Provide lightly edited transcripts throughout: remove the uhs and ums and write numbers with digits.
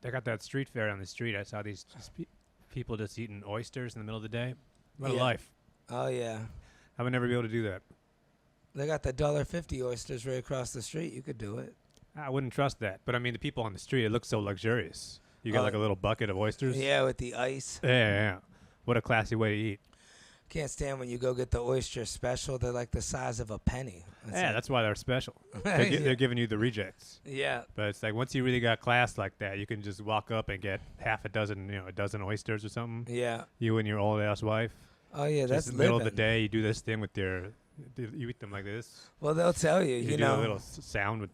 they got that street fair on the street. I saw these people just eating oysters in the middle of the day. What a life. Oh, yeah. I would never be able to do that. They got the $1.50 oysters right across the street. You could do it. I wouldn't trust that. But, I mean, the people on the street, it looks so luxurious. You got like a little bucket of oysters. Yeah, with the ice. Yeah. What a classy way to eat. Can't stand when you go get the oyster special. They're like the size of a penny. That's why they're special. They're giving you the rejects. Yeah. But it's like once you really got class like that, you can just walk up and get half a dozen oysters or something. Yeah. You and your old ass wife. Oh, yeah, that's in the middle of the day, you do this thing with you eat them like this. Well, they'll tell you, you know. do a little sound with.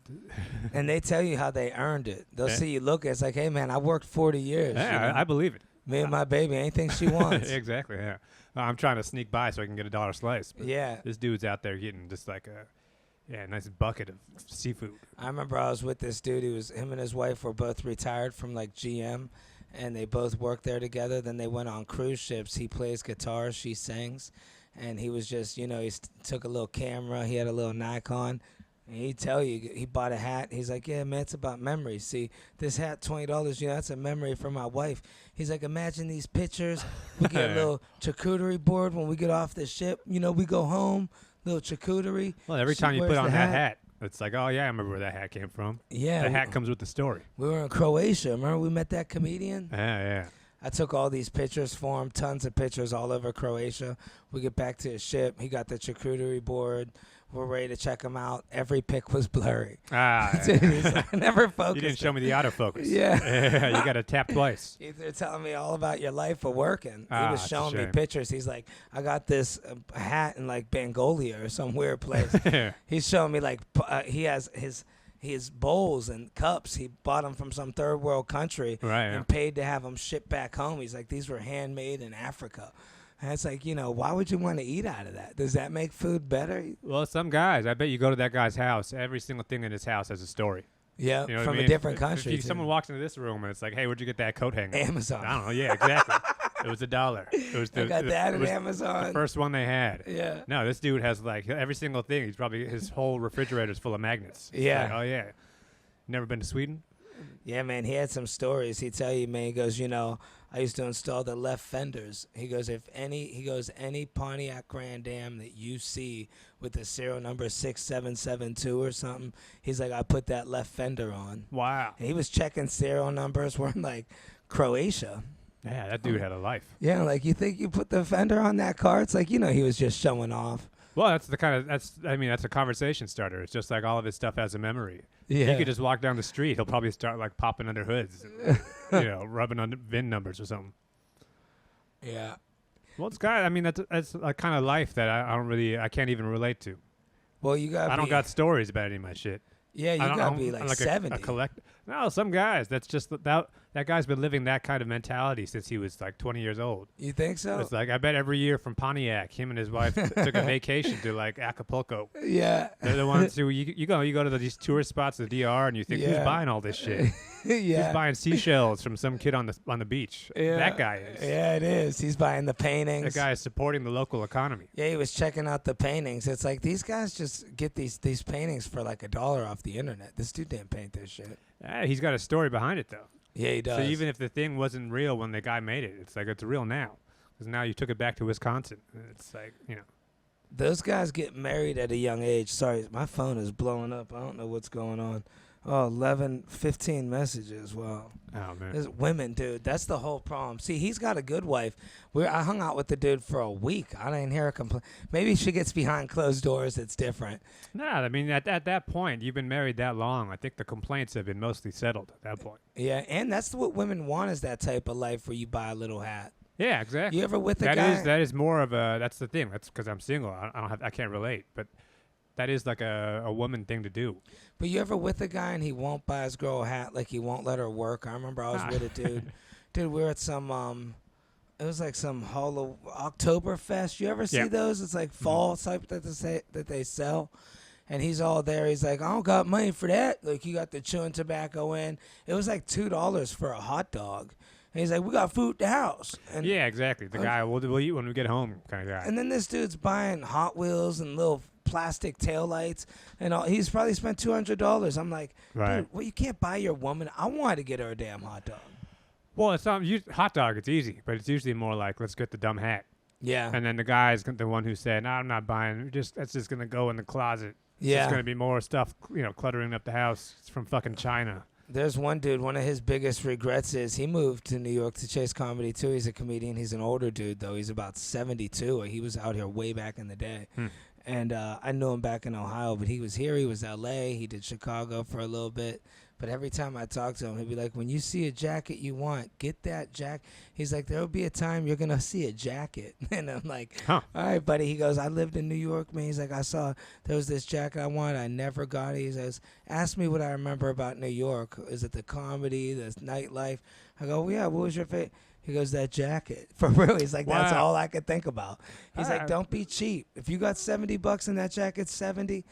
And they tell you how they earned it. They'll see you look. It's like, hey, man, I worked 40 years. Yeah, I believe it. Me and my baby, anything she wants. Exactly, yeah. I'm trying to sneak by so I can get $1 slice. Yeah. This dude's out there getting just like a nice bucket of seafood. I remember I was with this dude. Him and his wife were both retired from like GM, and they both worked there together. Then they went on cruise ships. He plays guitar, she sings, and he was just, he took a little camera. He had a little Nikon. And he'd tell you, he bought a hat. He's like, yeah, man, it's about memories. See, this hat, $20, that's a memory for my wife. He's like, imagine these pictures. We get a little charcuterie board when we get off the ship. We go home, little charcuterie. Well, every time you put on that hat, it's like, oh, yeah, I remember where that hat came from. Yeah. The hat comes with the story. We were in Croatia. Remember we met that comedian? Yeah. I took all these pictures for him, tons of pictures all over Croatia. We get back to his ship. He got the charcuterie board. We're ready to check him out. Every pic was blurry. Dude, I never focused. You didn't show me the autofocus. Yeah. You got to tap twice. They're telling me all about your life of working. He was showing me pictures. He's like, I got this hat in like Bengolia or some weird place. He's showing me like he has his bowls and cups. He bought them from some third world country and paid to have them shipped back home. He's like, these were handmade in Africa. And it's like, why would you want to eat out of that? Does that make food better? Well, some guys, I bet you go to that guy's house, every single thing in his house has a story. Yeah, from a different country. If someone walks into this room and it's like, hey, where'd you get that coat hanger? Amazon. I don't know. Yeah, exactly. It was $1. It was I got that at Amazon. The first one they had. Yeah. No, this dude has like every single thing. His whole refrigerator's full of magnets. Yeah. Like, oh, yeah. Never been to Sweden? Yeah, man, he had some stories. He'd tell you, man, he goes, I used to install the left fenders. He goes, any Pontiac Grand Am that you see with the serial number 6772 or something, he's like, I put that left fender on. Wow. And he was checking serial numbers. We're in like Croatia. Yeah, that dude had a life. Yeah, like you think you put the fender on that car? It's like, he was just showing off. Well, that's a conversation starter. It's just like all of his stuff has a memory. Yeah. He could just walk down the street. He'll probably start like popping under hoods, rubbing on VIN numbers or something. Yeah. Well, that's a kind of life that I can't even relate to. Well, I don't got stories about any of my shit. Yeah, you gotta be like 70. A collect. No, some guys. That's just that guy's been living that kind of mentality since he was like 20 years old. You think so? It's like I bet every year from Pontiac, him and his wife took a vacation to like Acapulco. Yeah, they're the ones who you go to these tourist spots, the DR, and you think who's buying all this shit? Yeah, who's buying seashells from some kid on the beach? Yeah. That guy is. Yeah, it is. He's buying the paintings. That guy is supporting the local economy. Yeah, he was checking out the paintings. It's like these guys just get these paintings for like $1 off the internet. This dude didn't paint this shit. He's got a story behind it though. Yeah, he does. So even if the thing wasn't real when the guy made it, it's like it's real now. Because now you took it back to Wisconsin. It's like, Those guys get married at a young age. Sorry, my phone is blowing up. I don't know what's going on. Oh, 15 messages. Wow. Oh, man. There's women, dude. That's the whole problem. See, he's got a good wife. I hung out with the dude for a week. I didn't hear a complaint. Maybe she gets behind closed doors. It's different. Nah, I mean, at that point, you've been married that long. I think the complaints have been mostly settled at that point. Yeah, and that's what women want is that type of life where you buy a little hat. Yeah, exactly. You ever with a guy? That is more of a. That's the thing. That's because I'm single. I can't relate, but. That is like a woman thing to do. But you ever with a guy and he won't buy his girl a hat, like he won't let her work? I remember I was with a dude. Dude, we were at some, it was like some Oktoberfest. You ever see those? It's like fall type that they sell. And he's all there. He's like, I don't got money for that. Like, you got the chewing tobacco in. It was like $2 for a hot dog. And he's like, we got food at the house. And yeah, exactly. The guy, we'll eat when we get home kind of guy. And then this dude's buying Hot Wheels and little plastic taillights and all. He's probably spent $200. I'm like, Right. dude, well, you can't buy your woman. I wanted to get her a damn hot dog. Well, it's not hot dog. It's easy, but it's usually more like, let's get the dumb hat. Yeah. And then the guy is the one who said, "No, I'm not buying. That's just gonna go in the closet. It's Yeah. just gonna be more stuff, cluttering up the house. It's from fucking China." There's one dude, one of his biggest regrets is he moved to New York to chase comedy too. He's a comedian. He's an older dude though. He's about 72. He was out here way back in the day. And I knew him back in Ohio, but he was here. He was LA. He did Chicago for a little bit. But every time I talk to him, he'd be like, when you see a jacket you want, get that jacket. He's like, there'll be a time you're going to see a jacket. And I'm like, all right, buddy. He goes, I lived in New York, man. He's like, I saw there was this jacket I wanted. I never got it. He says, ask me what I remember about New York. Is it the comedy, the nightlife? I go, well, yeah, what was your favorite? He goes, that jacket. For real. He's like, that's all I could think about. He's like, don't be cheap. If you got $70 in that jacket, 70,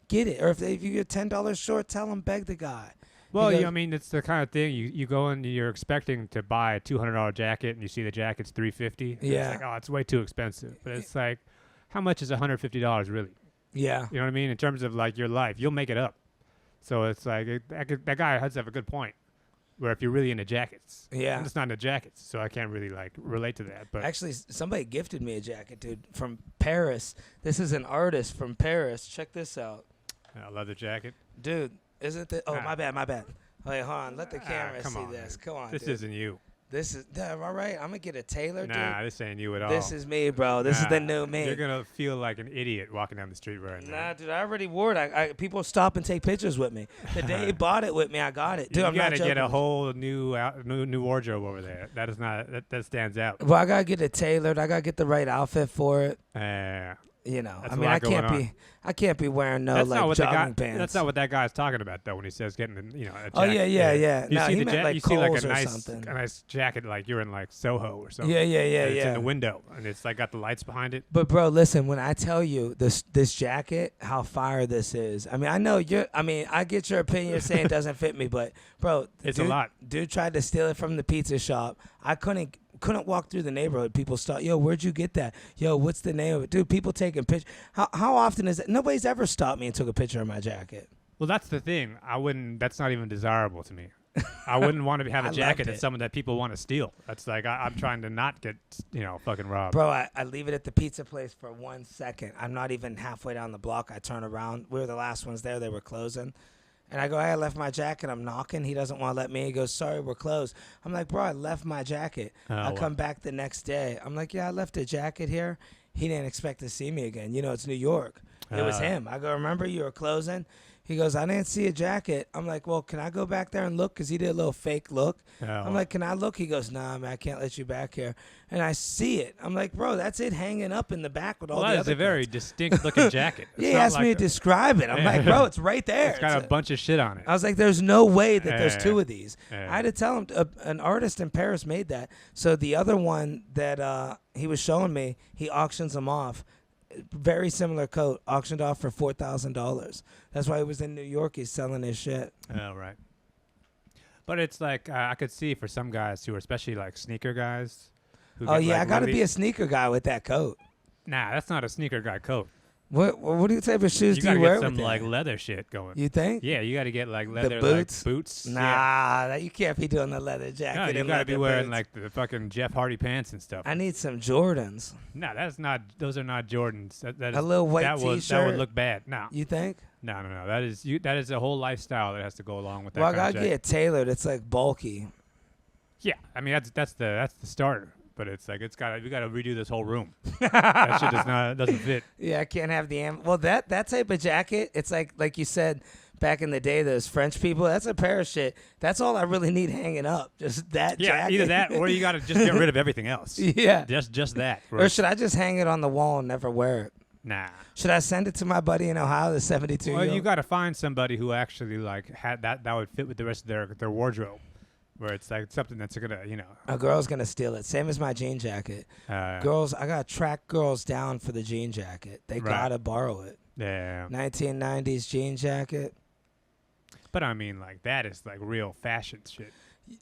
get it. Or if you get $10 short, tell him, beg the guy. Well, I mean, it's the kind of thing you go in, you're expecting to buy a $200 jacket, and you see the jacket's $350. Yeah. It's like, it's way too expensive. But it's like, how much is $150 really? Yeah. You know what I mean? In terms of like your life, you'll make it up. So it's like that guy has to have a good point. Where if you're really into jackets, I'm just not into jackets, so I can't really like relate to that. But actually, somebody gifted me a jacket, dude, from Paris. This is an artist from Paris. Check this out. A leather jacket, dude. Isn't it? Oh, my bad. Wait, hold on. Let the camera see this. Dude. Come on, This dude. isn't you. This is all right. I'm gonna get a tailor, dude. Nah, this ain't you at all. This is me, bro. This is the new me. You're gonna feel like an idiot walking down the street wearing that. Nah, dude. I already wore it. People stop and take pictures with me. The day he bought it with me, I got it, dude. You I'm not gotta joking. get a whole new wardrobe over there. That is not that stands out. Well, I gotta get it tailored. I gotta get the right outfit for it. You know, That's I mean, I can't be wearing jogging pants. That's not what that guy's talking about though when he says getting a jacket. Oh yeah. You no, see he meant like you see like Kohl's a or nice something. jacket like you're in like Soho or something. Yeah. And it's in the window and it's like got the lights behind it. But bro, listen, when I tell you this jacket, how fire this is. I mean, I know I get your opinion. You're saying it doesn't fit me, but bro, it's a lot. Dude tried to steal it from the pizza shop. I couldn't walk through the neighborhood. People start, yo, where'd you get that? Yo, what's the name of it? Dude, people taking pictures. How often is it? Nobody's ever stopped me and took a picture of my jacket. Well, that's the thing. That's not even desirable to me. I wouldn't want to have a jacket that's someone that people want to steal. That's like, I'm trying to not get, fucking robbed. Bro, I leave it at the pizza place for 1 second. I'm not even halfway down the block. I turn around. We were the last ones there. They were closing. And I go, hey, I left my jacket. I'm knocking. He doesn't want to let me. He goes, sorry, we're closed. I'm like, bro, I left my jacket. I come back the next day. I'm like, yeah, I left a jacket here. He didn't expect to see me again. It's New York. It was him. I go, remember you were closing? He goes, I didn't see a jacket. I'm like, well, can I go back there and look? Because he did a little fake look. I'm like, can I look? He goes, nah, man, I can't let you back here. And I see it. I'm like, bro, that's it hanging up in the back with all the other That is a very distinct looking jacket. Yeah, he asked me to describe it. I'm like, bro, it's right there. It's got a bunch of shit on it. I was like, there's no way that there's two of these. I had to tell him an artist in Paris made that. So the other one that he was showing me, he auctions them off. Very similar coat, auctioned off for $4,000. That's why he was in New York. He's selling his shit. Oh, right. But it's like I could see for some guys who are especially like sneaker guys. I got to be a sneaker guy with that coat. Nah, that's not a sneaker guy coat. What do you type of shoes do you wear? You gotta get some like leather shit going. You think? Yeah, you gotta get like leather boots? Like, boots. Nah, you can't be doing the leather jacket. No, you gotta be wearing like the fucking Jeff Hardy pants and stuff. I need some Jordans. No, those are not Jordans. That is, a little white T-shirt. That would look bad. No. You think? No. That is a whole lifestyle that has to go along with that. Well, I gotta get it tailored. It's like bulky. Yeah, I mean that's the starter. But it's like we got to redo this whole room. That shit doesn't fit. Yeah, I can't have well that type of jacket. It's like you said back in the day, those French people. That's a pair of shit. That's all I really need hanging up. Just that. Yeah, jacket. Either that or you got to just get rid of everything else. Yeah, just that. Or should I just hang it on the wall and never wear it? Nah. Should I send it to my buddy in Ohio, the 72? Well, you got to find somebody who actually like had that would fit with the rest of their wardrobe. Where it's like something that's gonna, a girl's gonna steal it. Same as my jean jacket. Girls, I gotta track girls down for the jean jacket. They gotta borrow it. Yeah. 1990s jean jacket. But I mean, like that is like real fashion shit.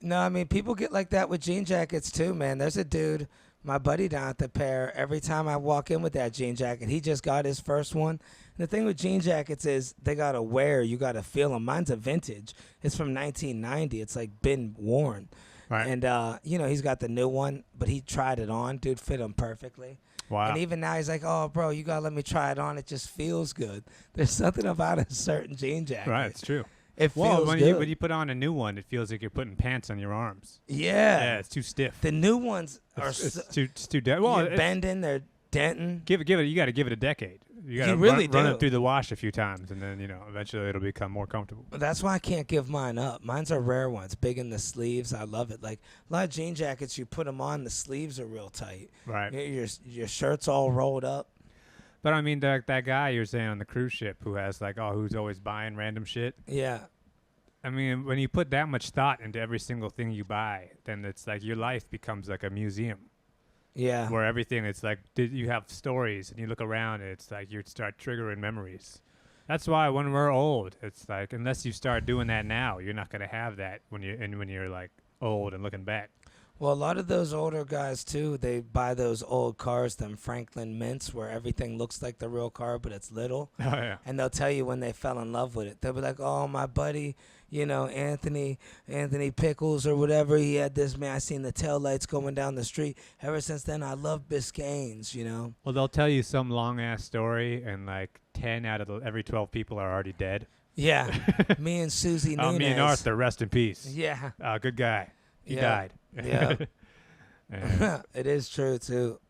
No, I mean people get like that with jean jackets too, man. There's a dude My buddy down at the pair, every time I walk in with that jean jacket, he just got his first one. And the thing with jean jackets is they got to wear. You got to feel them. Mine's a vintage. It's from 1990. It's like been worn. Right. And, he's got the new one, but he tried it on. Dude, fit him perfectly. Wow. And even now he's like, oh, bro, you got to let me try it on. It just feels good. There's something about a certain jean jacket. Right, it's true. It feels good. When you put on a new one, it feels like you're putting pants on your arms. Yeah. Yeah, it's too stiff. The new ones are it's too dead. Well, you're bending, they're denting. Give it. You got to give it a decade. You got to run it through the wash a few times, and then eventually it'll become more comfortable. That's why I can't give mine up. Mine's are rare ones, big in the sleeves. I love it. Like a lot of jean jackets, you put them on, the sleeves are real tight. Right. Your shirt's all rolled up. But I mean, that guy you're saying on the cruise ship who has who's always buying random shit. Yeah. I mean, when you put that much thought into every single thing you buy, then it's like your life becomes like a museum. Yeah. Where everything, it's like you have stories and you look around and it's like you start triggering memories. That's why when we're old, it's like unless you start doing that now, you're not going to have that when you're like old and looking back. Well, a lot of those older guys, too, they buy those old cars, them Franklin Mints, where everything looks like the real car, but it's little. Oh, yeah. And they'll tell you when they fell in love with it. They'll be like, oh, my buddy, Anthony Pickles or whatever, he had this, man, I seen the taillights going down the street. Ever since then, I love Biscaynes, Well, they'll tell you some long-ass story, and like 10 out of every 12 people are already dead. Yeah. Me and Susie Nunez. Me and Arthur, rest in peace. Yeah. Good guy. He died. Yeah. It is true, too.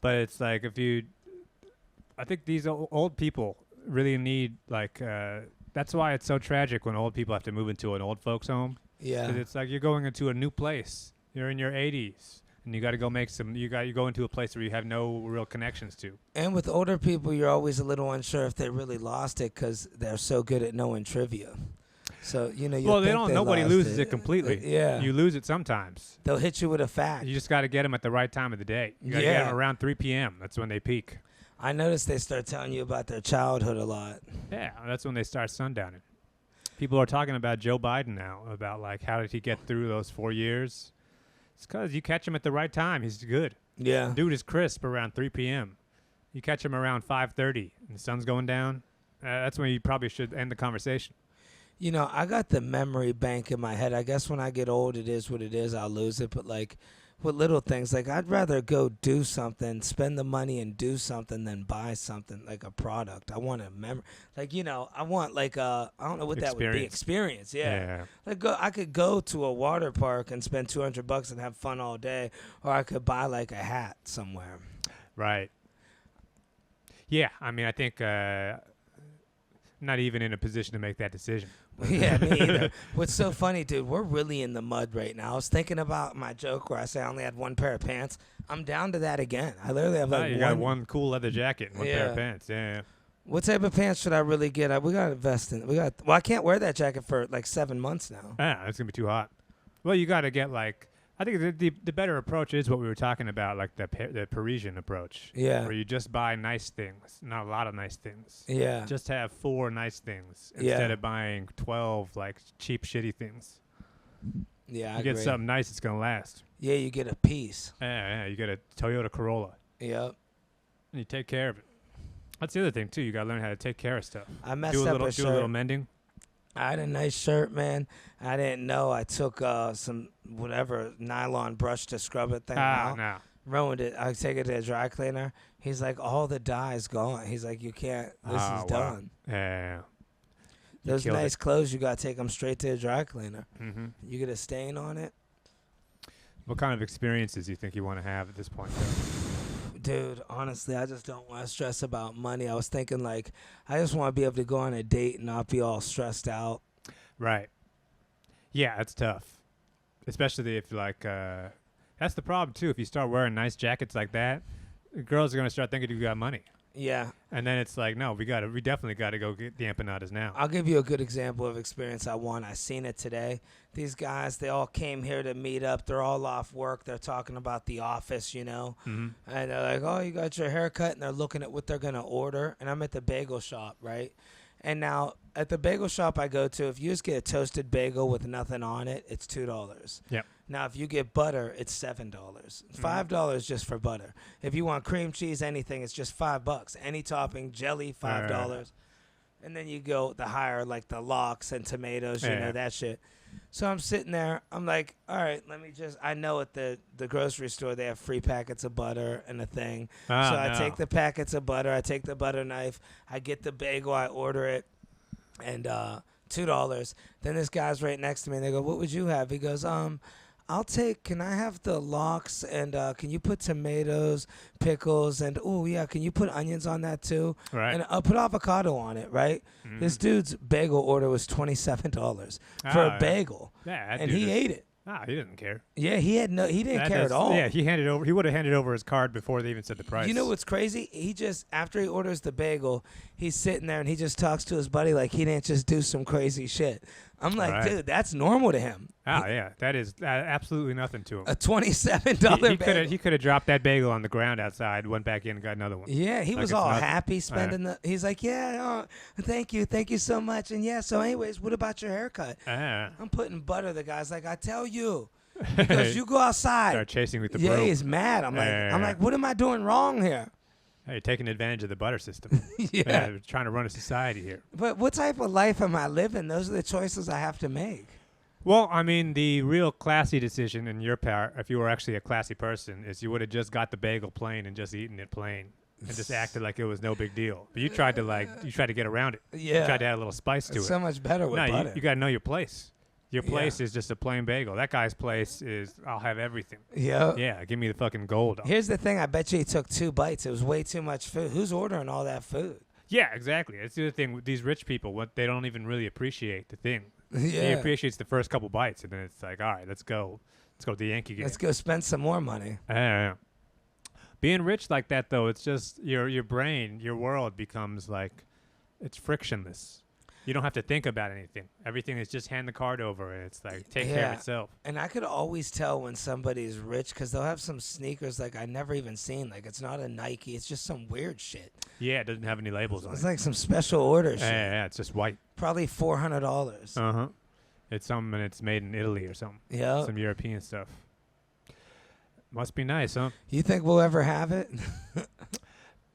But it's like I think these old people really need, that's why it's so tragic when old people have to move into an old folks home. Yeah. 'Cause it's like you're going into a new place. You're in your 80s. And you got to go you go into a place where you have no real connections to. And with older people, you're always a little unsure if they really lost it because they're so good at knowing trivia. So, nobody loses it completely. Yeah. You lose it sometimes. They'll hit you with a fact. You just got to get them at the right time of the day. You got to get them around 3 p.m. That's when they peak. I noticed they start telling you about their childhood a lot. Yeah, that's when they start sundowning. People are talking about Joe Biden now, about how did he get through those 4 years. It's because you catch him at the right time. He's good. Yeah. Dude is crisp around 3 p.m. You catch him around 5:30 and the sun's going down. That's when you probably should end the conversation. I got the memory bank in my head. I guess when I get old, it is what it is. I'll lose it. But, with little things, I'd rather go do something, spend the money and do something than buy something like a product. I want a memory. I want, I don't know what that would be. Experience, yeah. I could go to a water park and spend $200 and have fun all day, or I could buy, a hat somewhere. Right. Yeah, I mean, I think not even in a position to make that decision. Yeah, me either. What's so funny, dude, we're really in the mud right now. I was thinking about my joke where I say I only had one pair of pants. I'm down to that again. I literally have you got one cool leather jacket and one pair of pants. Yeah. What type of pants should I really get? We got to invest in. I can't wear that jacket for 7 months now. Yeah, it's going to be too hot. Well, you got to get I think the better approach is what we were talking about, the Parisian approach. Yeah. Where you just buy nice things, not a lot of nice things. Yeah. Just have 4 nice things instead of buying 12 cheap, shitty things. Yeah, I agree. You get something nice, it's going to last. Yeah, you get a piece. Yeah, you get a Toyota Corolla. Yep. And you take care of it. That's the other thing, too. You got to learn how to take care of stuff. I messed up a shirt. Do a little mending. I had a nice shirt, man. I didn't know. I took some nylon brush to scrub it thing out. No. Ruined it. I take it to a dry cleaner. He's like, all the dye's gone. He's like, you can't. This is done. Yeah. Those nice clothes, you got to take them straight to a dry cleaner. Mm-hmm. You get a stain on it. What kind of experiences do you think you want to have at this point, Dude, honestly, I just don't want to stress about money. I was thinking, I just want to be able to go on a date and not be all stressed out. Right. Yeah, it's tough. Especially if, that's the problem, too. If you start wearing nice jackets like that, girls are going to start thinking you got money. Yeah. And then it's like, no, we definitely got to go get the empanadas now. I'll give you a good example of experience I won. I seen it today. These guys, they all came here to meet up. They're all off work. They're talking about The Office, Mm-hmm. And they're like, oh, you got your haircut? And they're looking at what they're going to order. And I'm at the bagel shop, right? And now at the bagel shop I go to, if you just get a toasted bagel with nothing on it, it's $2. Yep. Now if you get butter, it's $7. $5 just for butter. If you want cream cheese, anything, it's just $5. Any topping, jelly, $5. And then you go the higher, like the lox and tomatoes, you know, that shit. So I'm sitting there. I'm like, all right, I know at the grocery store they have free packets of butter and a thing. I take the packets of butter. I take the butter knife. I get the bagel. I order it. And $2. Then this guy's right next to me. And they go, what would you have? He goes, can I have the lox and can you put tomatoes, pickles, and can you put onions on that too? Right. And I'll put avocado on it, right? Mm-hmm. This dude's bagel order was $27 for a bagel. Yeah, and he ate it. He didn't care. Yeah, he didn't care at all. Yeah, he would have handed over his card before they even said the price. You know what's crazy? He just, after he orders the bagel, he's sitting there and he just talks to his buddy like he didn't just do some crazy shit. I'm like, dude, that's normal to him. Yeah, that is absolutely nothing to him. A $27 bagel. He could have dropped that bagel on the ground outside, went back in and got another one. Yeah, he was all happy spending he's like, thank you so much. And so anyways, what about your haircut? I'm putting butter. The guy's like, I tell you. Because you go outside. Start chasing with the broom. Yeah, he's mad. I'm like, what am I doing wrong here? Hey, you're taking advantage of the butter system. We're trying to run a society here. But what type of life am I living? Those are the choices I have to make. Well, I mean, the real classy decision in your part, if you were actually a classy person, is you would have just got the bagel plain and just eaten it plain and just acted like it was no big deal. But you tried to get around it. Yeah. You tried to add a little spice to it. So much better with butter. You got to know your place. Your place is just a plain bagel. That guy's place is, I'll have everything. Yeah. Yeah, give me the fucking gold. Here's the thing. I bet you he took 2 bites. It was way too much food. Who's ordering all that food? Yeah, exactly. That's the other thing with these rich people. They don't even really appreciate the thing. Yeah. He appreciates the first couple bites, and then it's like, all right, let's go. Let's go to the Yankee game. Let's go spend some more money. Being rich like that, though, it's just your brain, your world becomes like, it's frictionless. You don't have to think about anything. Everything is just hand the card over, and it's like, take care of itself. And I could always tell when somebody's rich because they'll have some sneakers like I never even seen. Like, it's not a Nike. It's just some weird shit. Yeah, it doesn't have any labels on it. It's like some special order shit. Yeah, it's just white. Probably $400. Uh-huh. It's something, and it's made in Italy or something. Yeah. Some European stuff. Must be nice, huh? You think we'll ever have it?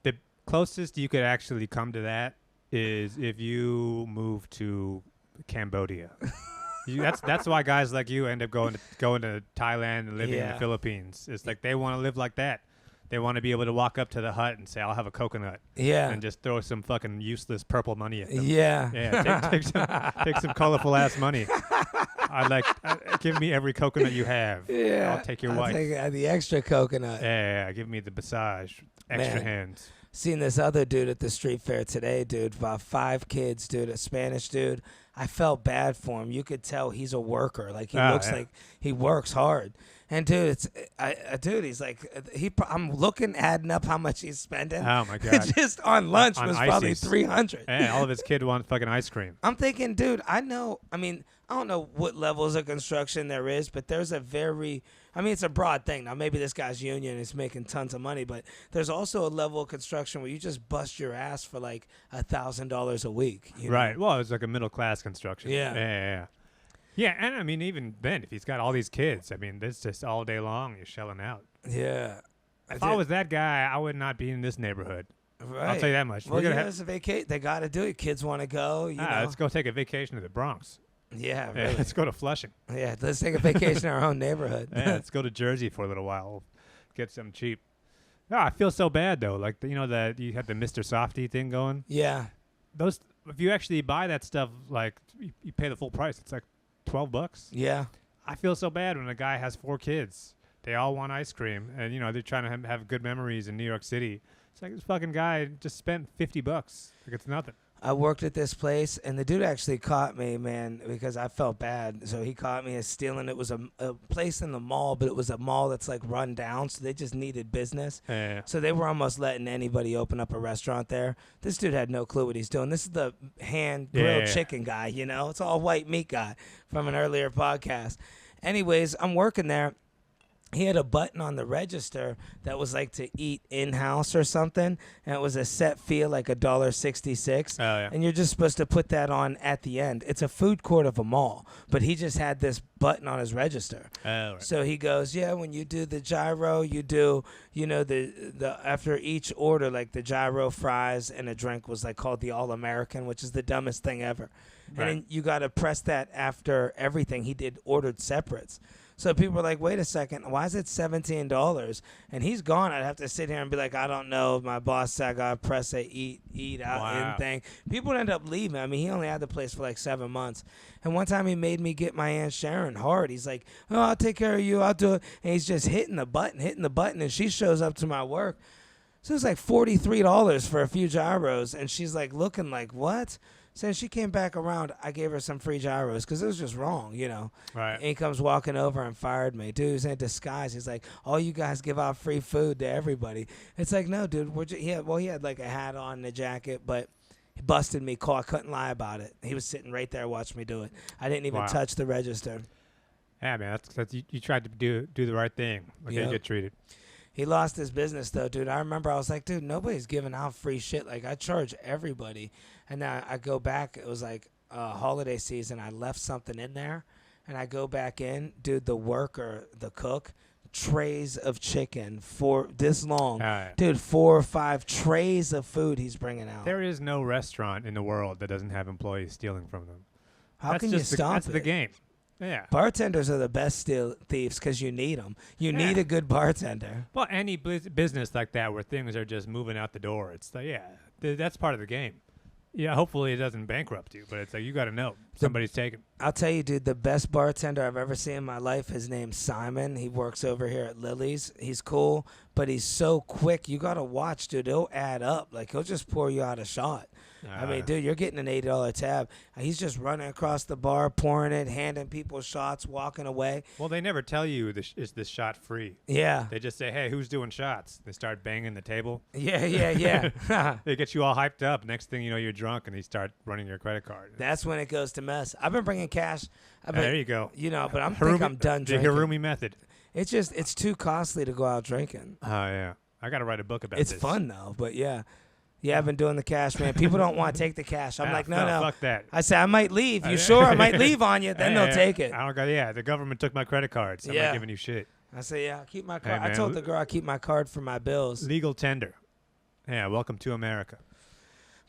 The closest you could actually come to that is if you move to Cambodia. That's why guys like you end up going to Thailand and living in the Philippines. It's like they want to live like that. They want to be able to walk up to the hut and say, I'll have a coconut. Yeah. And just throw some fucking useless purple money at them. Yeah. Yeah. Take some colorful ass money. Give me every coconut you have. Yeah. I'll take your wife. Take the extra coconut. Yeah. Give me the massage. Extra hands. Seen this other dude at the street fair today, dude. About 5 kids, dude. A Spanish dude. I felt bad for him. You could tell he's a worker. Like he looks like he works hard. And dude, he's like, I'm adding up how much he's spending. Oh my god! Just on lunch was probably ices. $300. Yeah, all of his kid want fucking ice cream. I'm thinking, dude, I don't know what levels of construction there is, but there's it's a broad thing. Now, maybe this guy's union is making tons of money, but there's also a level of construction where you just bust your ass for like $1,000 a week. You know? Right. Well, it's like a middle class construction. Yeah. Yeah, and I mean, even then, if he's got all these kids, I mean, it's just all day long you're shelling out. Yeah. If I was that guy, I would not be in this neighborhood. Right. I'll tell you that much. Well, it's a vacation. They got to do it. Kids want to go. You know. Let's go take a vacation to the Bronx. Yeah, really. Let's go to Flushing. Yeah, let's take a vacation in our own neighborhood. Let's go to Jersey for a little while. Get some cheap. No, I feel so bad, though. Like, that you had the Mr. Softy thing going. Yeah. If you actually buy that stuff, like, you pay the full price. It's like $12. Yeah. I feel so bad when a guy has 4 kids. They all want ice cream, and they're trying to have good memories in New York City. It's like this fucking guy just spent $50. Like, it's nothing. I worked at this place, and the dude actually caught me, man, because I felt bad. So he caught me as stealing. It was a place in the mall, but it was a mall that's like run down, so they just needed business. Yeah. So they were almost letting anybody open up a restaurant there. This dude had no clue what he's doing. This is the hand-grilled chicken guy, It's all white meat guy from an earlier podcast. Anyways, I'm working there. he had a button on the register that was like to eat in-house or something, and it was a set fee of like $1.66. Oh yeah. And you're just supposed to put that on at the end. It's a food court of a mall, but he just had this button on his register. Oh, right. So he goes, yeah, when you do the gyro, you do, the after each order, like the gyro, fries, and a drink was like called the All-American, which is the dumbest thing ever. Right. And then you got to press that after everything. He did ordered separates. So people were like, wait a second, why is it $17? And he's gone. I'd have to sit here and be like, I don't know. My boss said I got to press a eat out Wow. in thing. People would end up leaving. I mean, he only had the place for like 7 months. And one time he made me get my Aunt Sharon hard. He's like, oh, I'll take care of you. I'll do it. And he's just hitting the button. And she shows up to my work. So it was like $43 for a few gyros. And she's like looking like, what? So she came back around. I gave her some free gyros because it was just wrong, Right. And he comes walking over and fired me. Dude, he's in disguise. He's like, "Oh, you guys give out free food to everybody." It's like, no, dude. He had like a hat on and a jacket, but he busted me. I couldn't lie about it. He was sitting right there watching me do it. I didn't even touch the register. Yeah, man. That's you tried to do the right thing. Okay, Yep. you get treated. He lost his business, though, dude. I remember I was like, dude, nobody's giving out free shit. Like, I charge everybody. And now I go back. It was like holiday season. I left something in there. And I go back in. Dude, the worker, the cook, trays of chicken for this long. Dude, 4 or 5 trays of food he's bringing out. There is no restaurant in the world that doesn't have employees stealing from them. How can you stop That's it? the game. Yeah. Bartenders are the best thieves because you need them. You need a good bartender. Well, any business like that where things are just moving out the door, it's like, that's part of the game. Yeah, hopefully it doesn't bankrupt you, but it's like you got to know somebody's taking. I'll tell you, dude, the best bartender I've ever seen in my life, his name's Simon. He works over here at Lily's. He's cool, but he's so quick. You got to watch, dude. He'll add up. Like, he'll just pour you out a shot. I mean, dude, you're getting an $80 tab. He's just running across the bar, pouring it, handing people shots, walking away. Well, they never tell you is this shot free. Yeah. They just say, hey, who's doing shots? They start banging the table. Yeah. They get you all hyped up. Next thing you know, you're drunk, and they start running your credit card. That's when it goes to mess. I've been bringing cash. There you go. But I'm done drinking. The Hirumi method. It's too costly to go out drinking. Oh, yeah. I got to write a book about this. It's fun, though, but yeah. Yeah, I've been doing the cash, man. People don't want to take the cash. I'm like, no. Fuck that. I say, I might leave. You sure? I might leave on you. Then they'll take it. I don't got. Yeah, the government took my credit card. So I'm not giving you shit. I say, yeah, I'll keep my card. Hey, I told the girl I keep my card for my bills. Legal tender. Yeah, welcome to America.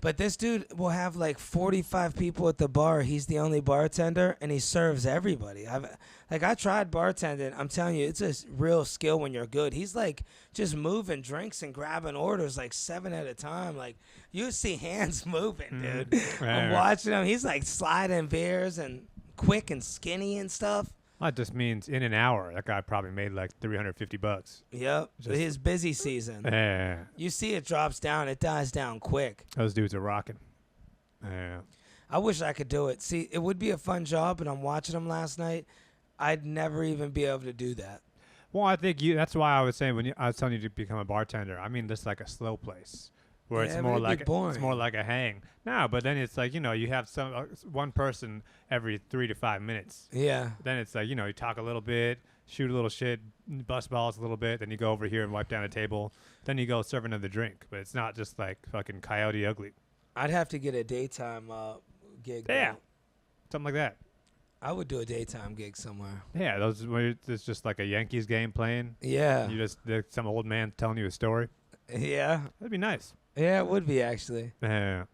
But this dude will have like 45 people at the bar. He's the only bartender, and he serves everybody. I tried bartending. I'm telling you, it's a real skill when you're good. He's like just moving drinks and grabbing orders like 7 at a time. Like you see hands moving, dude. I'm watching him. He's like sliding beers and quick and skinny and stuff. That just means in an hour, that guy probably made like $350. Yep. His busy season. Yeah. You see it drops down. It dies down quick. Those dudes are rocking. Yeah. I wish I could do it. See, it would be a fun job, but I'm watching them last night. I'd never even be able to do that. Well, I think that's why I was saying I was telling you to become a bartender. I mean, just like a slow place where it's more like a hang. No, but then it's like, you have one person every 3 to 5 minutes. Yeah. Then it's like, you talk a little bit, shoot a little shit, bust balls a little bit, then you go over here and wipe down a table. Then you go serve another drink. But it's not just like fucking Coyote Ugly. I'd have to get a daytime gig. Yeah. Something like that. I would do a daytime gig somewhere. Yeah, it's just like a Yankees game playing. Yeah. There's some old man telling you a story. Yeah. That'd be nice. Yeah, it would be actually. Yeah.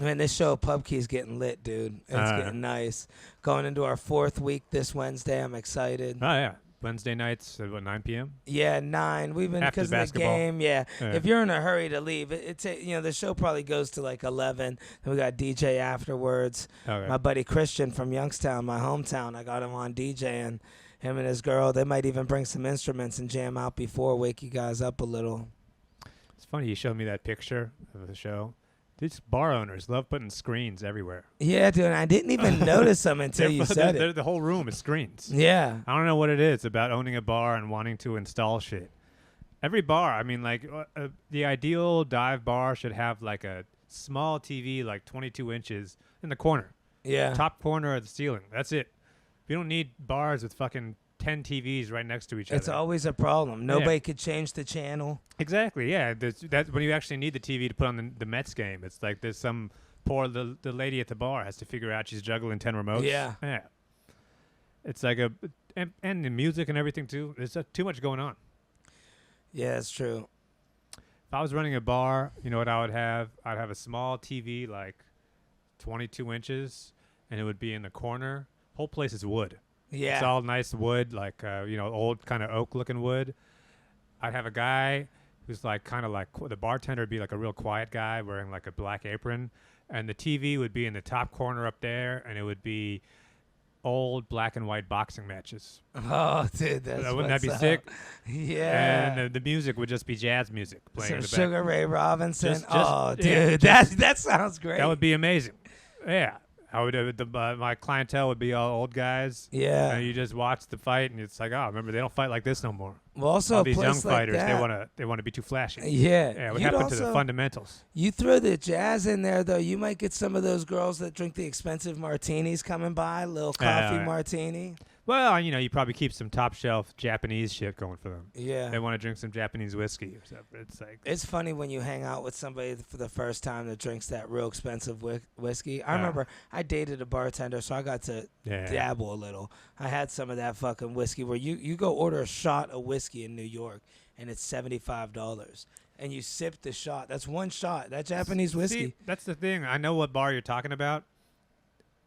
Man, this show Pub Key's getting lit, dude. It's getting nice. Going into our 4th week this Wednesday. I'm excited. Oh yeah. Wednesday nights at 9 p.m. Yeah, 9. We've been because of the game. Yeah. If you're in a hurry to leave, the show probably goes to like 11. Then we got DJ afterwards. Okay. My buddy Christian from Youngstown, my hometown, I got him on DJing. Him and his girl. They might even bring some instruments and jam out before, wake you guys up a little. It's funny you showed me that picture of the show. These bar owners love putting screens everywhere. Yeah, dude. I didn't even notice them until you said it. The whole room is screens. Yeah. I don't know what it is about owning a bar and wanting to install shit. Every bar, I mean, like, the ideal dive bar should have, like, a small TV, like 22 inches in the corner. Yeah. Top corner of the ceiling. That's it. You don't need bars with fucking 10 TVs right next to each other. It's always a problem. Nobody could change the channel. Exactly. Yeah. That's when you actually need the TV to put on the Mets game. It's like there's some the lady at the bar has to figure out she's juggling 10 remotes. Yeah. Yeah. It's like and the music and everything too. There's too much going on. Yeah, it's true. If I was running a bar, you know what I would have? I'd have a small TV, like 22 inches, and it would be in the corner. Whole place is wood. Yeah. It's all nice wood, like, old kind of oak-looking wood. I'd have a guy who's like kind of like the bartender would be like a real quiet guy wearing like a black apron, and the TV would be in the top corner up there, and it would be old black and white boxing matches. Oh, dude, wouldn't that be up. sick? Yeah. And the music would just be jazz music playing Some in the Sugar back. Ray Robinson. Just- dude, yeah, that sounds great. That would be amazing. Yeah. I would. My clientele would be all old guys. Yeah. And you just watch the fight, and it's like, oh, remember they don't fight like this no more. Well, also All a these young place like fighters, that, they want to be too flashy. Yeah. What You'd happened to the also- fundamentals? You throw the jazz in there, though, you might get some of those girls that drink the expensive martinis coming by, little coffee right. martini. Well, you probably keep some top shelf Japanese shit going for them. Yeah. They want to drink some Japanese whiskey or something. It's like It's funny when you hang out with somebody for the first time that drinks that real expensive whiskey. I remember I dated a bartender, so I got to dabble a little. I had some of that fucking whiskey where you go order a shot of whiskey in New York, and it's $75. And you sip the shot. That's one shot. That Japanese whiskey. See, that's the thing. I know what bar you're talking about.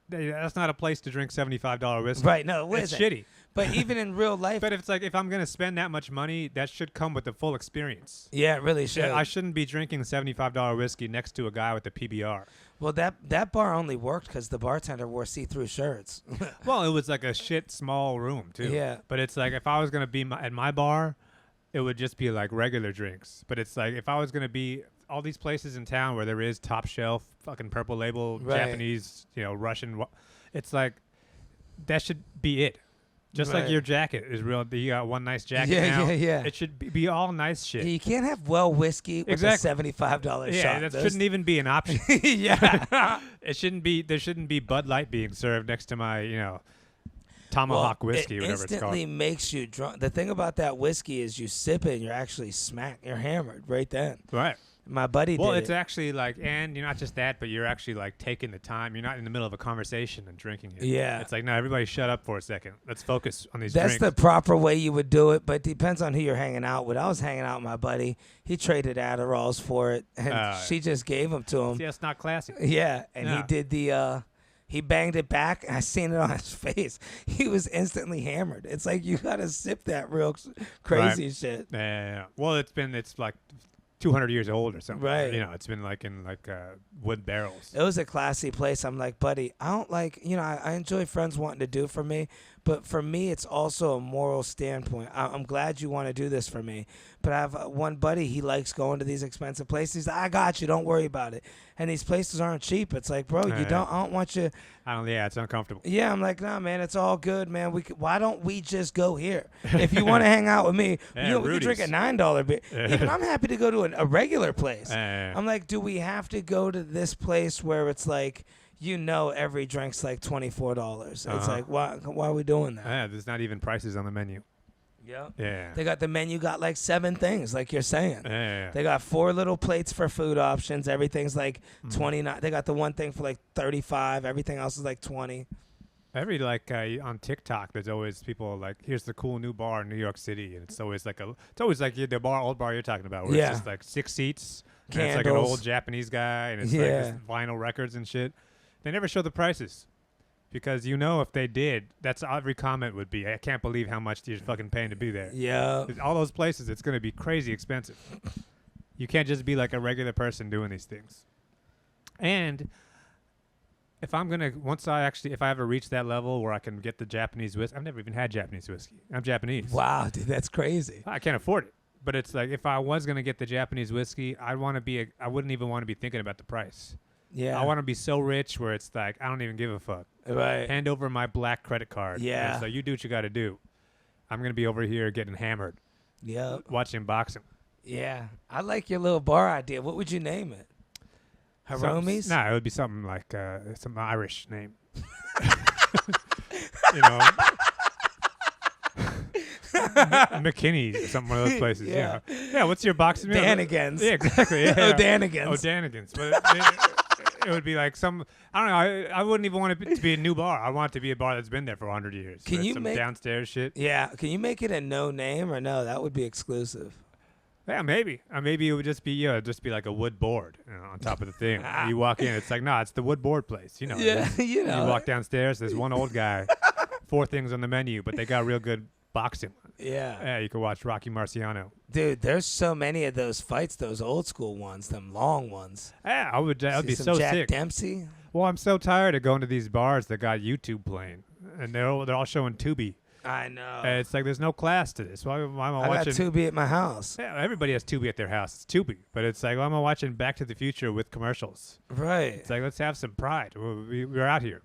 That's not a place to drink $75 whiskey. Right, no, it's shitty. But even in real life. But it's like if I'm going to spend that much money, that should come with the full experience. Yeah, it really should. I shouldn't be drinking $75 whiskey next to a guy with a PBR. Well, that bar only worked because the bartender wore see-through shirts. Well, it was like a shit small room, too. Yeah. But it's like if I was going to be at my bar, it would just be like regular drinks. But it's like if I was going to be all these places in town where there is top shelf, fucking purple label, Japanese, Russian, it's like that should be it. Just like your jacket is real. You got one nice jacket now. Yeah. It should be all nice shit. You can't have whiskey with a $75 shot. Yeah, that shouldn't even be an option. Yeah. It shouldn't be. There shouldn't be Bud Light being served next to my, Tomahawk whiskey, whatever it's called. It instantly makes you drunk. The thing about that whiskey is you sip it and you're actually smacked. You're hammered right then. Right. My buddy Well, did it's actually like, and you're not just that, but you're actually like taking the time. You're not in the middle of a conversation and drinking it. Yeah. It's like, no, everybody shut up for a second. Let's focus on these That's drinks. the proper way you would do it, but it depends on who you're hanging out with. I was hanging out with my buddy. He traded Adderalls for it, and she just gave them to him. See, that's not classy. Yeah, and he did he banged it back, and I seen it on his face. He was instantly hammered. It's like you got to sip that real crazy shit. Yeah. Well, it's like 200 years old or something. Right. It's been like in wood barrels. It was a classy place. I'm like, buddy, I don't like, I enjoy friends wanting to do for me, but for me, it's also a moral standpoint. I'm glad you want to do this for me, but I have one buddy, he likes going to these expensive places. He's like, I got you, don't worry about it. And these places aren't cheap. It's like, bro, I don't want you. It's uncomfortable. Yeah, I'm like, nah, man, it's all good, man. Why don't we just go here? If you want to hang out with me, we can drink a $9 beer. Even I'm happy to go to a regular place. I'm like, do we have to go to this place where it's like, every drink's like $24? It's like, why are we doing that? Yeah, there's not even prices on the menu. Yep. Yeah. They got the menu, got like 7 things, like you're saying. Yeah. They got 4 little plates for food options. Everything's like 29. They got the one thing for like 35. Everything else is like 20. Every on TikTok, there's always people like, here's the cool new bar in New York City, and it's always like the old bar you're talking about, where it's just like 6 seats, and it's like an old Japanese guy, and it's like this vinyl records and shit. They never show the prices. Because if they did, that's every comment would be, I can't believe how much you're fucking paying to be there. Yeah. All those places, it's going to be crazy expensive. You can't just be like a regular person doing these things. And if I'm going to, if I ever reach that level where I can get the Japanese whiskey, I've never even had Japanese whiskey. I'm Japanese. Wow, dude, that's crazy. I can't afford it. But it's like, if I was going to get the Japanese whiskey, I wouldn't even want to be thinking about the price. Yeah. I want to be so rich where it's like, I don't even give a fuck. Right. Hand over my black credit card. Yeah. So you do what you got to do. I'm going to be over here getting hammered. Yeah. Watching boxing. Yeah. I like your little bar idea. What would you name it? Haromis? It would be something like some Irish name. McKinney or something, one of those places. Yeah. Yeah. What's your boxing? Danigans. Yeah, exactly. Yeah. O'Danigans. O'Danigans. But it would be like some. I don't know. I wouldn't even want it to be a new bar. I want it to be a bar that's been there for 100 years. Can you some make downstairs shit? Yeah. Can you make it a no name or no? That would be exclusive. Yeah, maybe. Maybe it would just be like a wood board on top of the thing. You walk in, it's like, nah, it's the wood board place. You know. Yeah, You walk downstairs. There's one old guy, 4 things on the menu, but they got real good boxing. Yeah. Yeah, you can watch Rocky Marciano. Dude, there's so many of those fights, those old school ones, them long ones. Yeah, I would. I'd be some so Jack sick. Dempsey. Well, I'm so tired of going to these bars that got YouTube playing, and they're all showing Tubi. I know. It's like there's no class to this. Why am I I watching? got Tubi at my house. Yeah, everybody has Tubi at their house. It's Tubi, but it's like, why am I watching Back to the Future with commercials? Right. It's like, let's have some pride. We're out here.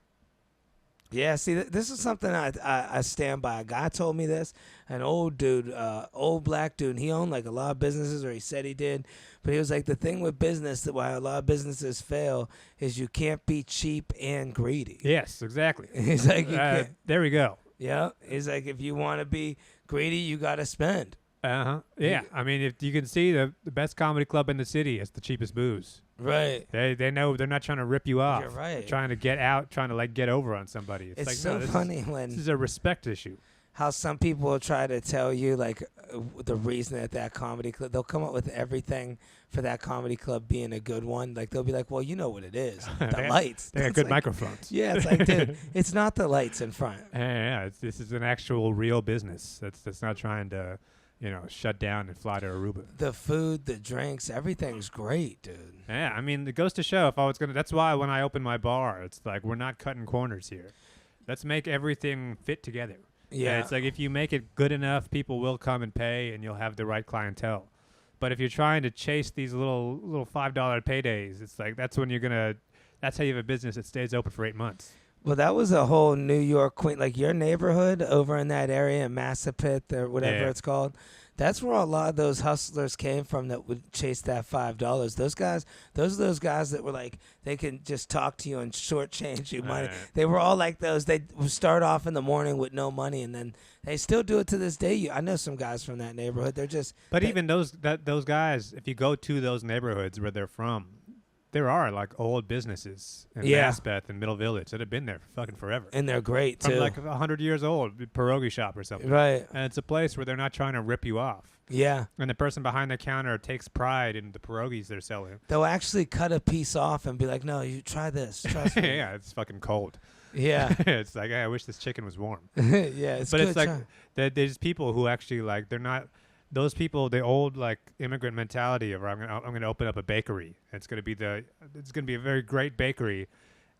Yeah, see, this is something I stand by. A guy told me this, an old dude, old black dude, and he owned like a lot of businesses, or he said he did, but he was like, the thing with business, that why a lot of businesses fail, is you can't be cheap and greedy. Yes, exactly. He's like, you can't. There we go. Yeah, he's like, if you want to be greedy, you got to spend. Yeah, I mean, if you can see the best comedy club in the city has the cheapest booze. Right. They know they're not trying to rip you off. You're right. They're trying to get out, trying to like get over on somebody. It's like, so no, funny this is a respect issue. how some people try to tell you like the reason that comedy club, they'll come up with everything for that comedy club being a good one. Like they'll be like, well, you know what it is, the lights. They got good microphones. Yeah, it's like, dude, it's not the lights in front. Yeah, this is an actual real business that's not trying to, shut down and fly to Aruba. The food, the drinks, everything's great, dude. Yeah, I mean, it goes to show if I was gonna. That's why when I open my bar, it's like we're not cutting corners here. Let's make everything fit together. Yeah, it's like if you make it good enough, people will come and pay, and you'll have the right clientele. But if you're trying to chase these little $5 paydays, it's like that's when you're gonna. That's how you have a business that stays open for 8 months. Well, that was a whole New York queen, like your neighborhood over in that area in Massapet or whatever it's called. That's where a lot of those hustlers came from that would chase that $5. Those guys, those are those guys that were like, they can just talk to you and shortchange you money. They were all like those. They would start off in the morning with no money, and then they still do it to this day. I know some guys from that neighborhood. They're just. But even those guys, if you go to those neighborhoods where they're from, there are like old businesses in Maspeth and Middle Village that have been there for fucking forever. And they're great too. From like 100 years old, pierogi shop or something. Right. And it's a place where they're not trying to rip you off. Yeah. And the person behind the counter takes pride in the pierogies they're selling. They'll actually cut a piece off and be like, no, you try this. Trust me. Yeah, it's fucking cold. Yeah. It's like, hey, I wish this chicken was warm. Yeah, it's but good. It's like there's people who actually like, they're not. Those people, the old like immigrant mentality of I'm gonna open up a bakery. It's gonna be a very great bakery,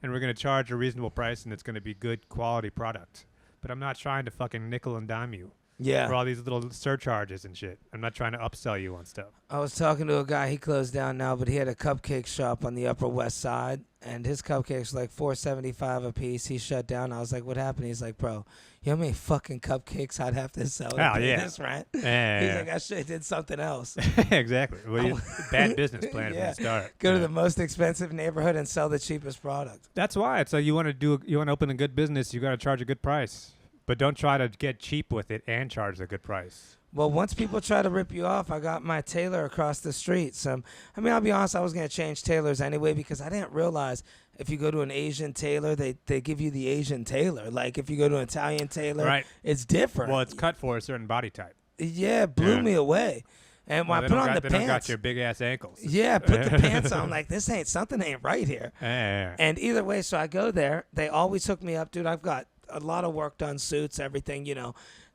and we're gonna charge a reasonable price, and it's gonna be good quality product. But I'm not trying to fucking nickel and dime you. Yeah. For all these little surcharges and shit. I'm not trying to upsell you on stuff. I was talking to a guy, he closed down now, but he had a cupcake shop on the Upper West Side, and his cupcakes were like $4.75 a piece. He shut down. I was like, what happened? He's like, bro, you know how many fucking cupcakes I'd have to sell to pay this rent? He's like, I should have did something else. Exactly. Well, bad business plan from the start. Go to the most expensive neighborhood and sell the cheapest product. That's why it's like you want to open a good business, you got to charge a good price. But don't try to get cheap with it and charge a good price. Well, once people try to rip you off, I got my tailor across the street. So, I mean, I'll be honest, I was going to change tailors anyway because I didn't realize if you go to an Asian tailor, they give you the Asian tailor. Like if you go to an Italian tailor, it's different. Well, it's cut for a certain body type. Yeah, it blew me away. And when I put on the pants. They don't got your big ass ankles. Yeah, put the pants on. Like, something ain't right here. And either way, so I go there. They always hook me up, dude. I've got a lot of work done, suits, everything,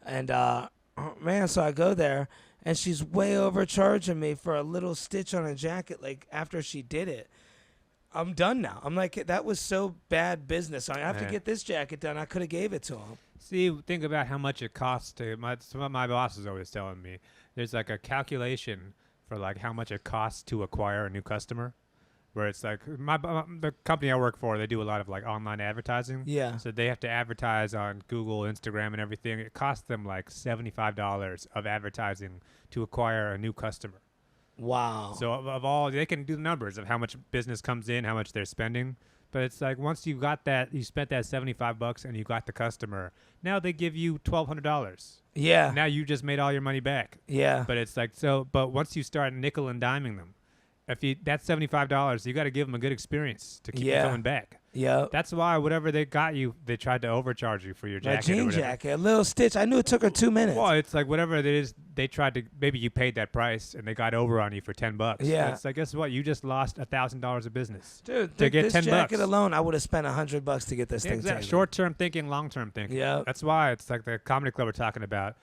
and man, so I go there and she's way overcharging me for a little stitch on a jacket. Like after she did it, I'm done now. I'm like, that was so bad business. I have to get this jacket done. I could have gave it to him. See, think about how much it costs some of my boss is always telling me there's like a calculation for like how much it costs to acquire a new customer. Where it's like the company I work for, they do a lot of like online advertising. Yeah. So they have to advertise on Google, Instagram, and everything. It costs them like $75 of advertising to acquire a new customer. Wow. So of all, they can do the numbers of how much business comes in, how much they're spending. But it's like once you got that, you spent that $75 and you got the customer. Now they give you $1,200. Yeah. Now you just made all your money back. Yeah. But it's like so. But once you start nickel and diming them, if you that's $75, you got to give them a good experience to keep you coming back. Yeah. That's why whatever they got you, they tried to overcharge you for your jacket. My jean or jacket, a little stitch. I knew it took her 2 minutes. Well, it's like whatever it is, they tried to. Maybe you paid that price and they got over on you for $10. Yeah. It's like guess what? You just lost $1,000 of business. Dude, to get this $10 jacket alone, I would have spent $100 to get this thing. Exactly. Short-term thinking, long-term thinking. Yeah. That's why it's like the comedy club we're talking about.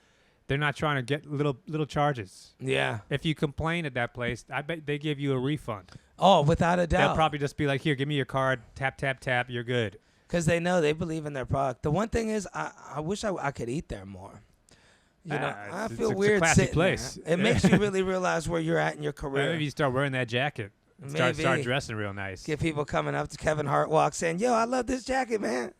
They're not trying to get little charges. Yeah. If you complain at that place, I bet they give you a refund. Oh, without a doubt. They'll probably just be like, "Here, give me your card. Tap, tap, tap. You're good." Because they know, they believe in their product. The one thing is, I wish I could eat there more. You know, I feel it's weird a classy sitting place. there. It makes you really realize where you're at in your career. Maybe you start wearing that jacket. Start Maybe. dressing real nice. Get people coming up to Kevin Hart walk saying, "Yo, I love this jacket, man."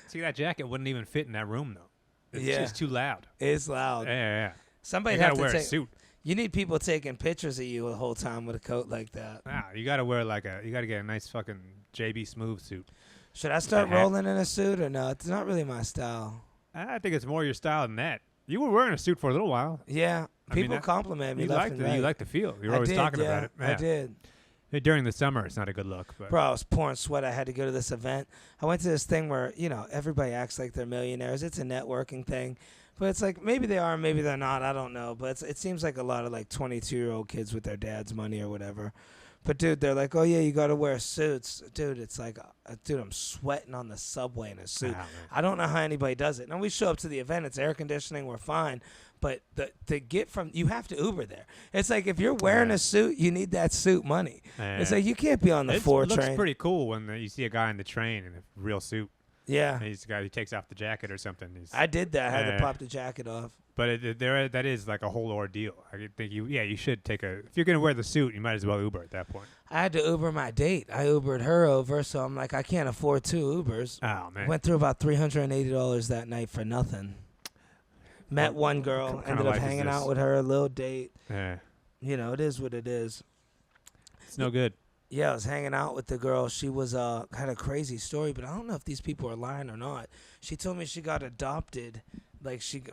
See, that jacket wouldn't even fit in that room though. It's Yeah. just too loud. It's loud. Yeah. Somebody You have gotta to wear take. a suit. You need people taking pictures of you the whole time with a coat like that. You gotta wear you gotta get a nice fucking JB Smooth suit. Should I start hat. rolling in a suit or no? It's not really my style. I think it's more your style than that. You were wearing a suit for a little while. Yeah, I mean, people compliment me. You left like and the right. you like the feel. You're I always did, talking yeah, about it. I did. During the summer, it's not a good look. But Bro, I was pouring sweat. I had to go to this event. I went to this thing where, everybody acts like they're millionaires. It's a networking thing. But it's like, maybe they are, maybe they're not. I don't know. But it seems like a lot of, like, 22-year-old kids with their dad's money or whatever. But, dude, they're like, oh, yeah, you got to wear suits. Dude, it's like, I'm sweating on the subway in a suit. I don't know how anybody does it. Now, we show up to the event. It's air conditioning. We're fine. But to get from, you have to Uber there. It's like, if you're wearing a suit, you need that suit money. It's like, you can't be on the 4 train. It looks pretty cool when you see a guy in the train in a real suit. Yeah. And he's the guy who takes off the jacket or something. I did that. I had to pop the jacket off. But that is like a whole ordeal. I think you should take if you're going to wear the suit, you might as well Uber at that point. I had to Uber my date. I Ubered her over, so I'm like, I can't afford 2 Ubers. Oh, man. Went through about $380 that night for nothing. Met one girl, ended up hanging out with her, a little date. Yeah. It is what it is. It's no good. Yeah, I was hanging out with the girl. She was had a crazy story, but I don't know if these people are lying or not. She told me she got adopted,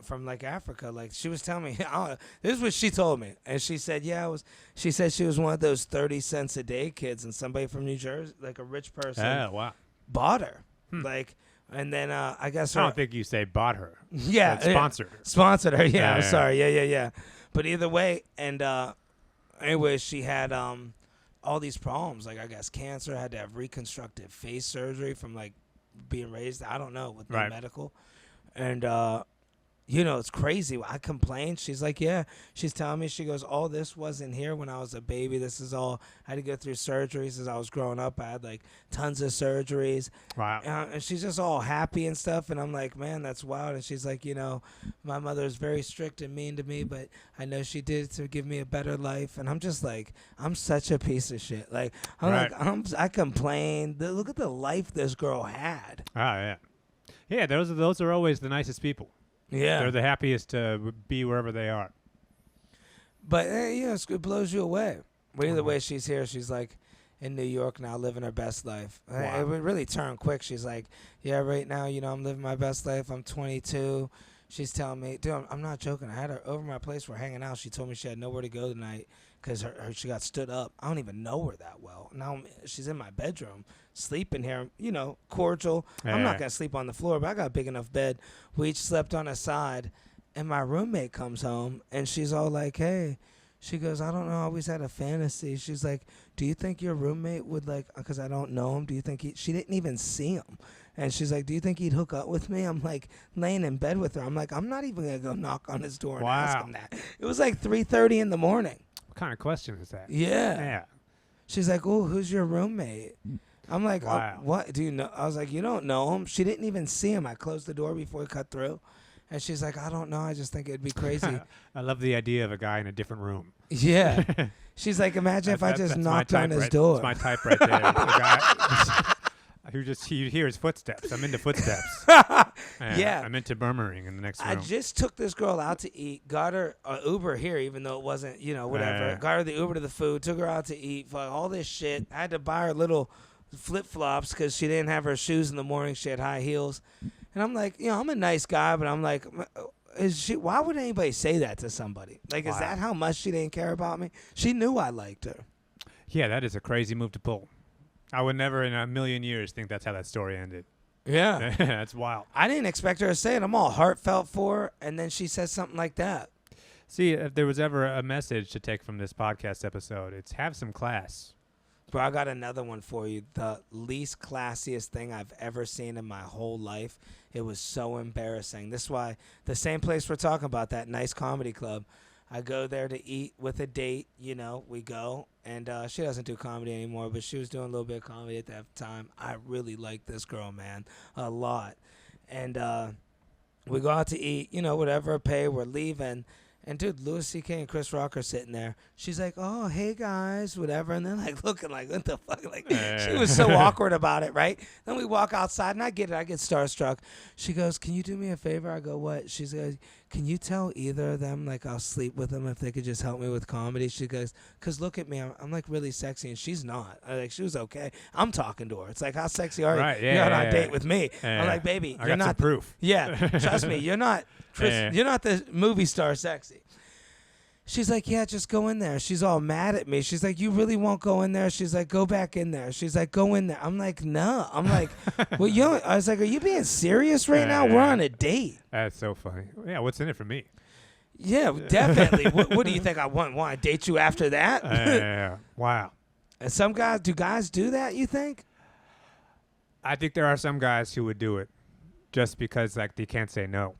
from Africa. Like she was telling me, this is what she told me, and she said, She said she was one of those 30 cents a day kids, and somebody from New Jersey, like a rich person, wow, bought her, And then I guess I don't think you say bought her. Yeah, sponsored. Sponsored her. Yeah, I'm sorry. Yeah. But either way, and anyway, she had all these problems. Like I guess cancer, had to have reconstructive face surgery from like being raised. I don't know with no medical, and it's crazy. I complained. She's like, yeah. She's telling me, she goes, all this wasn't here when I was a baby. This is all, I had to go through surgeries as I was growing up. I had like tons of surgeries. Wow. And she's just all happy and stuff. And I'm like, man, that's wild. And she's like, my mother is very strict and mean to me, but I know she did it to give me a better life. And I'm just like, I'm such a piece of shit. Like, I complain. Look at the life this girl had. Oh, yeah. Yeah, those are always the nicest people. Yeah. They're the happiest to be wherever they are. But, it blows you away. But either way, she's here. She's, like, in New York now, living her best life. Wow. It would really turn quick. She's like, yeah, right now, I'm living my best life. I'm 22. She's telling me, dude, I'm not joking. I had her over my place. We're hanging out. She told me she had nowhere to go tonight because she got stood up. I don't even know her that well. Now she's in my bedroom, sleeping here, cordial. Yeah. I'm not going to sleep on the floor, but I got a big enough bed. We each slept on a side, and my roommate comes home, and she's all like, hey. She goes, I don't know, I always had a fantasy. She's like, do you think your roommate would, because I don't know him, do you think she didn't even see him. And she's like, do you think he'd hook up with me? I'm like laying in bed with her. I'm like, I'm not even going to go knock on his door and ask him that. It was like 3:30 in the morning. What kind of question is that? Yeah. She's like, oh, who's your roommate? I'm like, wow. What? Do you know? I was like, you don't know him. She didn't even see him. I closed the door before he cut through. And she's like, I don't know. I just think it'd be crazy. I love the idea of a guy in a different room. Yeah. She's like, imagine if I just knocked on his door. That's my type right there. The guy you hear his footsteps. I'm into footsteps. Yeah. I'm into murmuring in the next room. I just took this girl out to eat, got her an Uber here, even though it wasn't, whatever. Got her the Uber to the food, took her out to eat, all this shit. I had to buy her little flip-flops because she didn't have her shoes in the morning. She had high heels. And I'm like, I'm a nice guy, but I'm like, why would anybody say that to somebody? Like, is that how much she didn't care about me? She knew I liked her. Yeah, that is a crazy move to pull. I would never in a million years think that's how that story ended. Yeah. That's wild. I didn't expect her to say it. I'm all heartfelt for her, and then she says something like that. See, if there was ever a message to take from this podcast episode, it's have some class. Bro, I got another one for you. The least classiest thing I've ever seen in my whole life. It was so embarrassing. This is why the same place we're talking about, that nice comedy club, I go there to eat with a date. We go. And she doesn't do comedy anymore, but she was doing a little bit of comedy at that time. I really like this girl, man, a lot. And we go out to eat, whatever, pay, we're leaving. And, dude, Louis C.K. and Chris Rock are sitting there. She's like, oh, hey, guys, whatever. And they're, like, looking like, what the fuck? Like, she was so awkward about it, right? Then we walk outside, and I get it. I get starstruck. She goes, can you do me a favor? I go, what? She goes, can you tell either of them, like, I'll sleep with them if they could just help me with comedy? She goes, because look at me. I'm like, really sexy, and she's not. She was okay. I'm talking to her. It's like, how sexy are you? Right, yeah, you're on a date yeah. with me. Yeah. I'm like, baby, I you're got not some proof. Yeah, trust me, you're not you're not the movie star sexy. She's like, yeah, just go in there. She's all mad at me. She's like, you really won't go in there? She's like, go back in there. She's like, go in there. I'm like, no. I'm like, well, I was like, are you being serious right now? We're on a date. That's so funny. Yeah, what's in it for me? Yeah, definitely. What do you think I want? Want to date you after that? Yeah. Wow. And some guys, do guys do that, you think? I think there are some guys who would do it just because, like, they can't say no.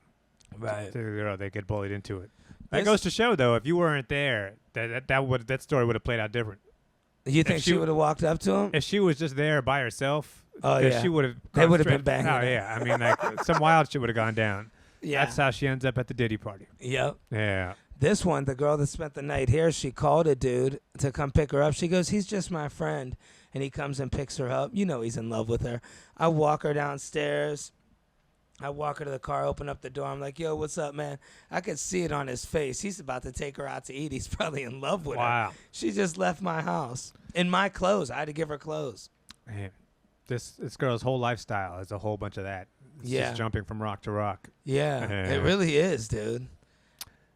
Right. They get bullied into it. That goes to show, though, if you weren't there, that story would have played out different. You think she would have walked up to him? If she was just there by herself, she would have. They would have been banging. Oh yeah, I mean, like some wild shit would have gone down. Yeah, that's how she ends up at the Diddy party. Yep. Yeah. This one, the girl that spent the night here, she called a dude to come pick her up. She goes, he's just my friend, and he comes and picks her up. He's in love with her. I walk her downstairs. I walk her to the car, open up the door. I'm like, yo, what's up, man? I could see it on his face. He's about to take her out to eat. He's probably in love with her. Wow. She just left my house in my clothes. I had to give her clothes. Man, this girl's whole lifestyle is a whole bunch of that. It's just jumping from rock to rock. Yeah, it really is, dude.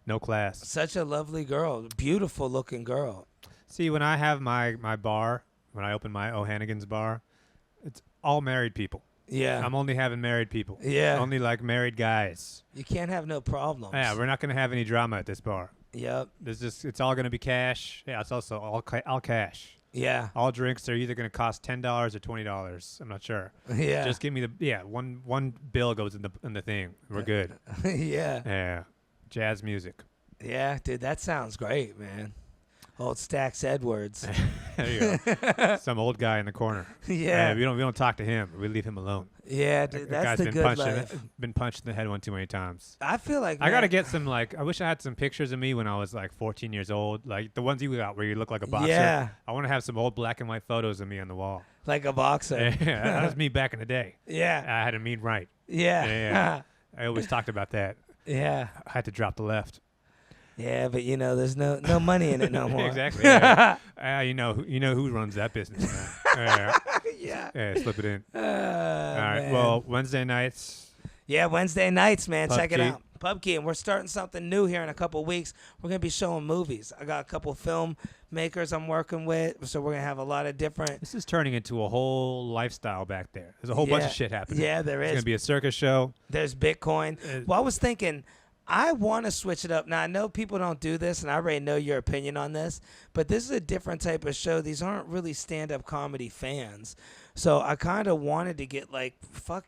No class. Such a lovely girl. Beautiful looking girl. See, when I have my bar, when I open my O'Hannigan's bar, it's all married people. Yeah. I'm only having married people. Yeah. Only like married guys. You can't have no problems. Yeah, we're not going to have any drama at this bar. Yep. It's all going to be cash. Yeah, it's also all cash. Yeah. All drinks are either going to cost $10 or $20. I'm not sure. Yeah. Just give me one bill goes in the thing. We're good. Yeah. Yeah. Jazz music. Yeah, dude, that sounds great, man. Old Stax Edwards. There you go. Some old guy in the corner. Yeah. We don't talk to him. We leave him alone. Yeah, dude, that's guy's the been good life. Been punched in the head one too many times. I feel like I gotta get some I wish I had some pictures of me when I was like 14 years old, like the ones you got where you look like a boxer. Yeah. I want to have some old black and white photos of me on the wall. Like a boxer. Yeah, that was me back in the day. Yeah. I had a mean right. Yeah. Yeah. I always talked about that. Yeah. I had to drop the left. Yeah, but there's no money in it no more. Exactly. Yeah. You know who runs that business now. Yeah. Yeah, slip it in. All right. Man. Well, Wednesday nights. Yeah, Wednesday nights, man. Pub Check it Key. out. Pub Key, and we're starting something new here in a couple weeks. We're going to be showing movies. I got a couple film makers I'm working with, so we're going to have a lot of different... This is turning into a whole lifestyle back there. There's a whole bunch of shit happening. Yeah, there is. It's going to be a circus show. There's Bitcoin. Well, I was thinking... I want to switch it up. Now, I know people don't do this, and I already know your opinion on this, but this is a different type of show. These aren't really stand-up comedy fans. So I kind of wanted to get,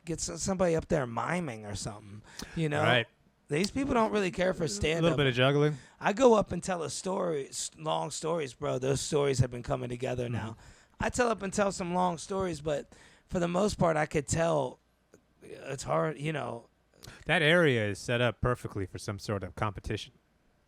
get somebody up there miming or something, Right. These people don't really care for stand-up. A little bit of juggling. I go up and tell a story, long stories, bro. Those stories have been coming together now. I tell up and tell some long stories, but for the most part, I could tell it's hard, That area is set up perfectly for some sort of competition.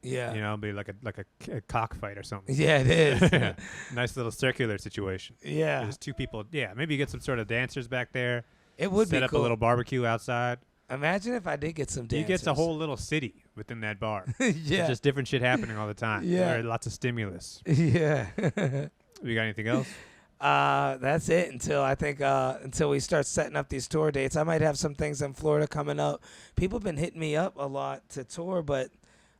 Yeah. It'll be like a cockfight or something. Yeah, it is. Nice little circular situation. Yeah. There's two people. Yeah, maybe you get some sort of dancers back there. It would be set up cool. a little barbecue outside. Imagine if I did get some dancers. You get a whole little city within that bar. Yeah. There's just different shit happening all the time. Yeah. There are lots of stimulus. Yeah. We got anything else? That's it until I think until we start setting up these tour dates. I might have some things in Florida coming up. People have been hitting me up a lot to tour, but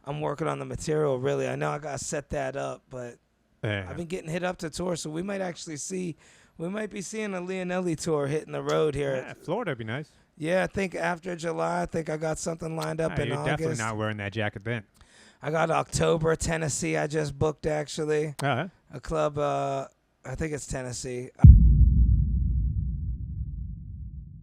I'm working on the material really. I know I gotta set that up, but Yeah. I've been getting hit up to tour, so we might actually we might be seeing a Leonelli tour hitting the road here. Yeah, Florida would be nice. Yeah, I think after July, I think I got something lined up in You're August. definitely not wearing that jacket then. I got October, Tennessee. I just booked actually Uh-huh. a club. I think it's Tennessee.